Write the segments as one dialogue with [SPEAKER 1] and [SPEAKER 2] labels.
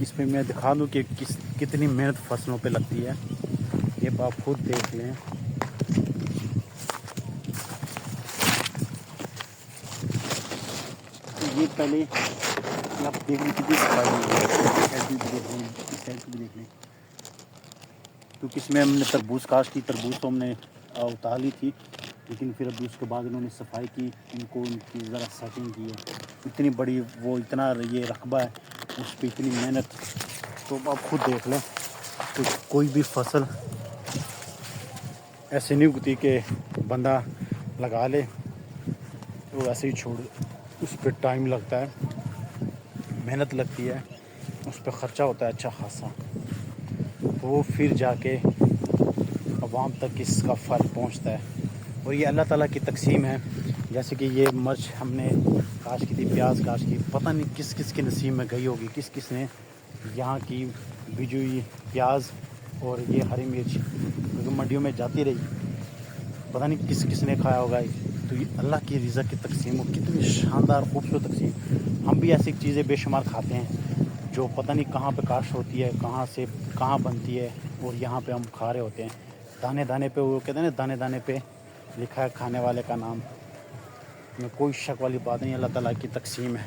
[SPEAKER 1] اس پہ میں دکھا دوں کہ کتنی محنت فصلوں پہ لگتی ہے، یہ آپ خود دیکھ لیں۔ یہ پہلے آپ دیکھ لیں کتنی صفائی ہے، اس سائڈ بھی دیکھ لیں، کیونکہ اس میں ہم نے تربوز کاشت کی، تربوز تو ہم نے اتار لی تھی، لیکن پھر ابھی اس کے بعد انہوں نے صفائی کی، ان کو ان کی ذرا سیٹنگ کی ہے، اتنی بڑی وہ اتنا یہ رقبہ ہے، اس پہ اتنی محنت، تو آپ خود دیکھ لیں۔ تو کوئی بھی فصل ایسے نہیں اگتی کہ بندہ لگا لے وہ ایسے ہی چھوڑ، اس پہ ٹائم لگتا ہے، محنت لگتی ہے، اس پہ خرچہ ہوتا ہے اچھا خاصا، تو وہ پھر جا کے عوام تک اس کا پھل پہنچتا ہے، اور یہ اللہ تعالیٰ کی تقسیم ہے۔ جیسے کہ یہ مرچ ہم نے کاشت کی تھی، پیاز کاشت کی، پتہ نہیں کس کس کے نصیب میں گئی ہوگی، کس کس نے یہاں کی بجو ہوئی پیاز اور یہ ہری مرچ کیونکہ منڈیوں میں جاتی رہی، پتہ نہیں کس کس نے کھایا ہوگا۔ تو یہ اللہ کی رزق کی تقسیم ہو، کتنی شاندار خوبصورت تقسیم۔ ہم بھی ایسی چیزیں بے شمار کھاتے ہیں جو پتہ نہیں کہاں پہ کاشت ہوتی ہے، کہاں سے کہاں بنتی ہے، اور یہاں پہ ہم کھا رہے ہوتے ہیں۔ دانے دانے پہ وہ کہتے ہیں نا، دانے دانے پہ لکھا ہے کھانے والے کا نام، میں کوئی شک والی بات نہیں، اللہ تعالیٰ کی تقسیم ہے۔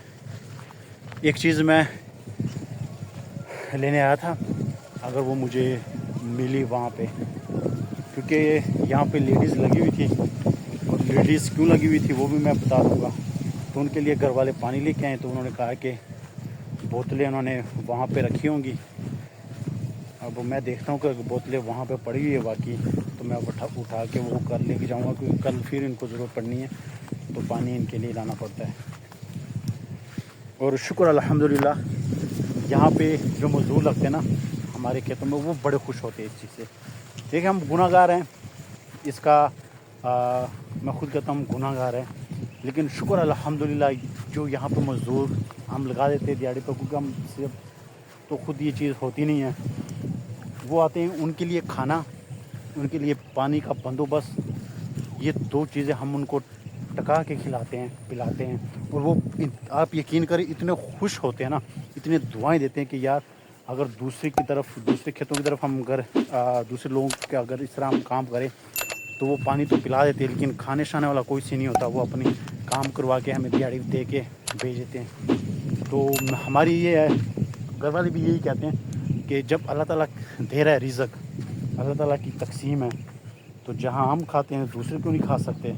[SPEAKER 1] ایک چیز میں لینے آیا تھا، اگر وہ مجھے ملی وہاں پہ، کیونکہ یہاں پہ لیڈیز لگی ہوئی تھی، اور لیڈیز کیوں لگی ہوئی تھی وہ بھی میں بتا دوں گا۔ تو ان کے لیے گھر والے پانی لے کے آئے، تو انہوں نے کہا کہ بوتلیں انہوں نے وہاں پہ رکھی ہوں گی، اب میں دیکھتا ہوں کہ بوتلیں وہاں پہ پڑی ہوئی ہے باقی، تو میں اٹھا کے وہ کر لے کے جاؤں گا، کیونکہ کل پھر ان کو ضرورت پڑنی ہے، تو پانی ان کے لیے لانا پڑتا ہے۔ اور شکر الحمدللہ، یہاں پہ جو مزدور لگتے ہیں نا ہمارے کھیتوں میں، وہ بڑے خوش ہوتے ہیں اس چیز سے۔ دیکھیں ہم گناہ گار ہیں اس کا، میں خود کہتا ہوں گناہ گار ہے، لیکن شکر الحمدللہ جو یہاں پہ مزدور ہم لگا دیتے ہیں دیہڑی پہ، کیونکہ ہم صرف تو خود یہ چیز ہوتی نہیں ہے، وہ آتے ہیں، ان کے لیے کھانا، ان کے لیے پانی کا بندوبست، یہ دو چیزیں ہم ان کو ٹکا کے کھلاتے ہیں پلاتے ہیں، اور وہ آپ یقین کریں اتنے خوش ہوتے ہیں نا، اتنے دعائیں دیتے ہیں کہ یار اگر دوسرے کی طرف، دوسرے کھیتوں کی طرف ہم اگر دوسرے لوگوں کے اگر اس طرح ہم کام کریں تو وہ پانی تو پلا دیتے ہیں، لیکن کھانے شانے والا کوئی سی نہیں ہوتا، وہ اپنی کام کروا کے ہمیں دیہڑی دے کے بھیج دیتے ہیں۔ تو ہماری یہ ہے، گھر والے بھی یہی کہتے ہیں کہ جب اللہ تعالیٰ دے رہا ہے رزق، اللہ تعالیٰ کی تقسیم ہے، تو جہاں ہم کھاتے ہیں دوسرے کیوں نہیں کھا سکتے،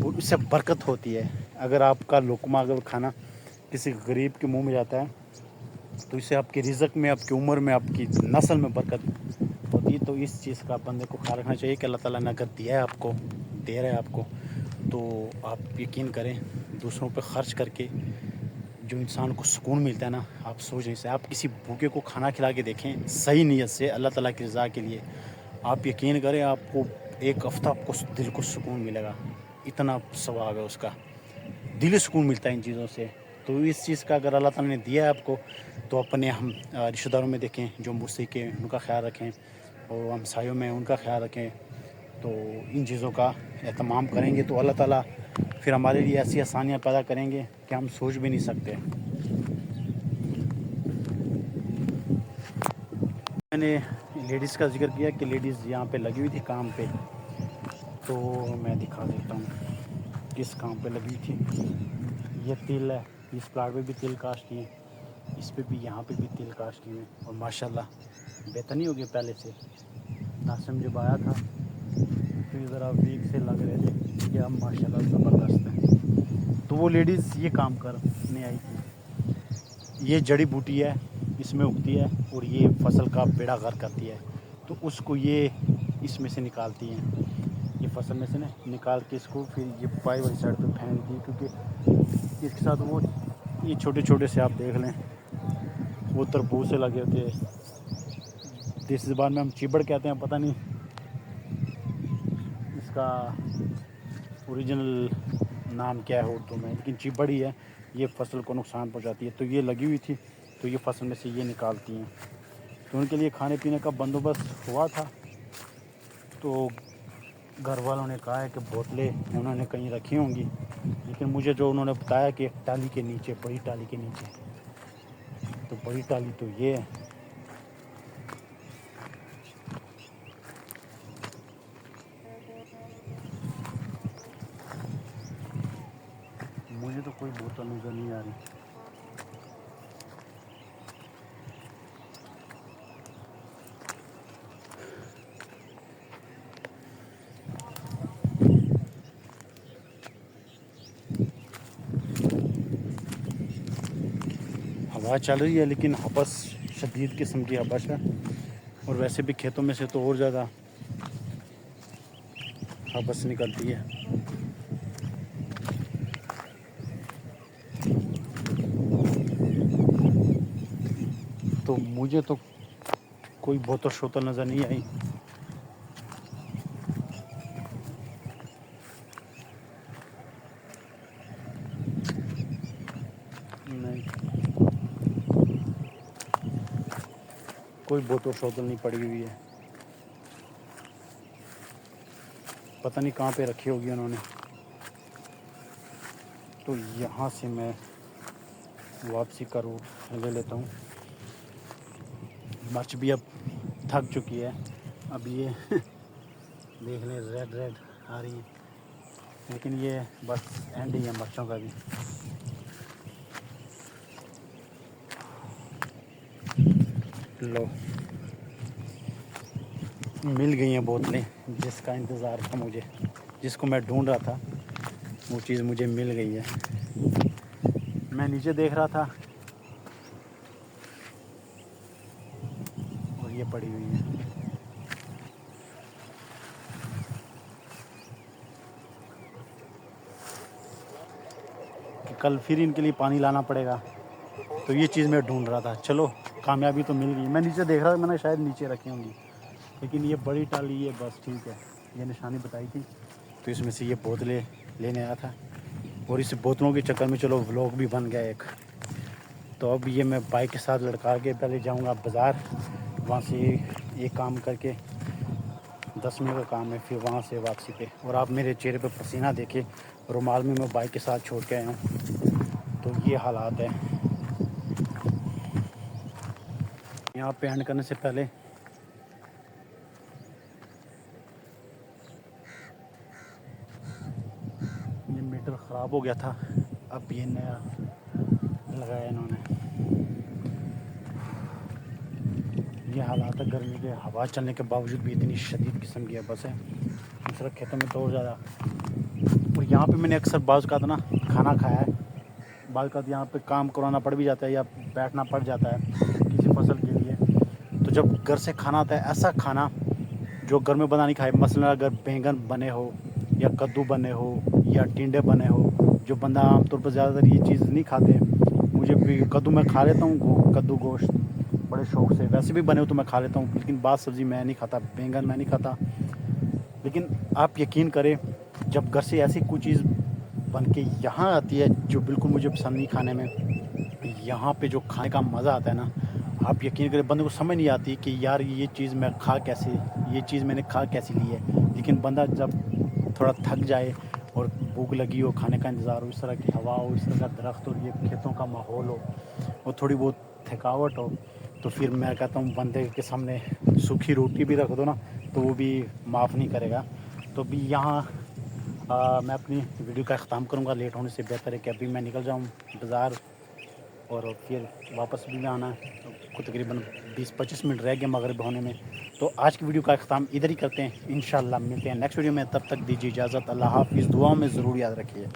[SPEAKER 1] اور اس سے برکت ہوتی ہے۔ اگر آپ کا لقمہ اگر کھانا کسی غریب کے منہ میں جاتا ہے تو اس سے آپ کے رزق میں، آپ کی عمر میں، آپ کی نسل میں برکت ہوتی ہے۔ تو اس چیز کا بندے کو خیال رکھنا چاہیے کہ اللہ تعالیٰ نے اگر دیا ہے آپ کو، دے رہا ہے آپ کو، تو آپ یقین کریں دوسروں پہ خرچ کر کے جو انسان کو سکون ملتا ہے نا، آپ سوچ نہیں سکتے۔ آپ کسی بھوکے کو کھانا کھلا کے دیکھیں صحیح نیت سے اللہ تعالیٰ کی رضا کے لیے، آپ یقین کریں آپ کو ایک ہفتہ آپ کو دل کو سکون ملے گا، اتنا ثواب ہے اس کا، دلی سکون ملتا ہے ان چیزوں سے۔ تو اس چیز کا اگر اللہ تعالیٰ نے دیا ہے آپ کو، تو اپنے ہم رشتہ داروں میں دیکھیں جو مجھ سے کہ ان کا خیال رکھیں، اور ہمسایوں میں ان کا خیال رکھیں، تو ان چیزوں کا اہتمام کریں گے تو اللہ تعالیٰ پھر ہمارے لیے ایسی آسانیاں پیدا کریں گے کہ ہم سوچ بھی نہیں سکتے۔ میں نے لیڈیز کا ذکر کیا کہ لیڈیز یہاں پہ لگی ہوئی تھی کام پہ، تو میں دکھا دیتا ہوں کس کام پہ لگی تھی۔ یہ تل ہے، اس پلاٹ پہ بھی تل کاشت کی ہے، اس پہ بھی، یہاں پہ بھی تل کاشت کی ہے، اور ماشاءاللہ بہتر نہیں ہوگی پہلے سے۔ ناسم جب آیا تھا پھر ذرا ویک سے لگ رہے تھے کہ اب ماشاءاللہ زبردست ہے، تو وہ لیڈیز یہ کام کرنے آئی تھی۔ یہ جڑی بوٹی ہے، اس میں اگتی ہے، اور یہ فصل کا بیڑا غرق کرتی ہے، تو اس کو یہ اس میں سے نکالتی ہیں، یہ فصل میں سے نکال کے اس کو پھر یہ پائی والی سائڈ پہ پھینکتی ہے، کیونکہ اس کے ساتھ وہ یہ چھوٹے چھوٹے سے آپ دیکھ لیں وہ تربوز سے لگے ہوتے ہیں، دیسی زبان میں ہم چیبڑ کہتے ہیں، پتہ نہیں اس کا اوریجنل نام کیا ہے اردو میں، لیکن چیبڑ ہی ہے، یہ فصل کو نقصان پہنچاتی ہے۔ تو یہ لگی ہوئی تھی، تو یہ فصل میں سے یہ نکالتی ہیں، تو ان کے لیے کھانے پینے کا بندوبست ہوا تھا، تو گھر والوں نے کہا ہے کہ بوتلیں انہوں نے کہیں رکھی ہوں گی، لیکن مجھے جو انہوں نے بتایا کہ ایک ٹالی کے نیچے، بڑی ٹالی کے نیچے تو بڑی ٹالی تو یہ ہے. مجھے تو کوئی بوتل نظر نہیں آ رہی. ہوا چل رہی ہے لیکن ہبس شدید قسم کی ہبس ہے. اور ویسے بھی کھیتوں میں سے تو اور زیادہ ہبس نکلتی ہے. تو مجھے تو کوئی بوتل شوتل نظر نہیں آئی. نہیں, کوئی بوتل شوتل نہیں پڑی ہوئی ہے. پتہ نہیں کہاں پہ رکھی ہوگی انہوں نے. تو یہاں سے میں واپسی کا روٹ لے لیتا ہوں. مرچ بھی اب تھک چکی ہے. اب یہ دیکھ لیں ریڈ ریڈ آ رہی ہے. لیکن یہ بس اینڈ ہی ہے مرچوں کا بھی. لو مل گئی ہیں بوتلیں جس کا انتظار تھا مجھے, جس کو میں ڈھونڈ رہا تھا وہ چیز مجھے مل گئی ہے. میں نیچے دیکھ رہا تھا اور یہ پڑی ہوئی ہے. کہ کل پھر ان کے لیے پانی لانا پڑے گا, تو یہ چیز میں ڈھونڈ رہا تھا. چلو کامیابی تو مل گئی. میں نیچے دیکھ رہا تھا, میں نے شاید نیچے رکھی ہوں گی, لیکن یہ بڑی ٹالی ہے. بس ٹھیک ہے, یہ نشانی بتائی تھی تو اس میں سے یہ بوتلیں لینے آیا تھا. اور اس بوتلوں کے چکر میں چلو ولاگ بھی بن گیا ایک. تو اب یہ میں بائک کے ساتھ لڑکا کے پہلے جاؤں گا بازار, وہاں سے یہ کام کر کے 10 منٹ کا کام ہے, پھر وہاں سے واپسی پہ. اور آپ میرے چہرے پہ پسینہ دیکھیں, رومال میں بائک کے ساتھ چھوڑ کے آیا ہوں. تو یہ حالات ہیں. یہاں پہ اینڈ کرنے سے پہلے یہ میٹر خراب ہو گیا تھا, اب یہ نیا لگایا انہوں نے. یہ حالات ہے گرمی کے. ہوا چلنے کے باوجود بھی اتنی شدید قسم کی ہبس ہے. دوسرے کھیتوں میں تو اور زیادہ. اور یہاں پہ میں نے اکثر بعض اوقات نا کھانا کھایا ہے. بعض اوقات یہاں پہ کام کروانا پڑ بھی جاتا ہے یا بیٹھنا پڑ جاتا ہے کسی فصل کے لیے. تو جب گھر سے کھانا آتا ہے, ایسا کھانا جو گھر میں بنا نہیں کھائے, مثلاً اگر بینگن بنے ہو یا کدو بنے ہو یا ٹینڈے بنے ہو, جو بندہ عام طور پر زیادہ تر یہ چیز نہیں کھاتے. مجھے بھی کدو میں کھا لیتا ہوں, کدو گوشت بڑے شوق سے. ویسے بھی بنے ہو تو میں کھا لیتا ہوں, لیکن بعض سبزی میں نہیں کھاتا, بینگن میں نہیں کھاتا. لیکن آپ یقین کریں, جب گھر سے ایسی کوئی چیز بن کے یہاں آتی ہے جو بالکل مجھے پسند نہیں کھانے میں, یہاں پہ جو کھانے کا مزہ آتا ہے نا, آپ یقین کریں بندے کو سمجھ نہیں آتی کہ یار یہ چیز میں کھا کیسے, یہ چیز میں نے کھا کیسی لی ہے. لیکن بندہ جب تھوڑا تھک جائے اور بھوک لگی ہو, کھانے کا انتظار ہو, اس طرح کی ہوا ہو, اس طرح کا درخت اور یہ کھیتوں کا ماحول ہو, اور تھوڑی بہت تھکاوٹ ہو, تو پھر میں کہتا ہوں بندے کے سامنے سوکھی روٹی بھی رکھ دو نا تو وہ بھی معاف نہیں کرے گا. تو بھی یہاں میں اپنی ویڈیو کا اختتام کروں گا. لیٹ ہونے سے بہتر ہے کہ ابھی میں نکل جاؤں بازار, اور پھر واپس بھی آنا ہے. کو تقریباً 20-25 منٹ رہ گئے مغرب ہونے میں. تو آج کی ویڈیو کا اختتام ادھر ہی کرتے ہیں. انشاءاللہ ملتے ہیں نیکسٹ ویڈیو میں, تب تک دیجیے اجازت. اللہ حافظ. دعاؤں میں ضرور یاد رکھیے.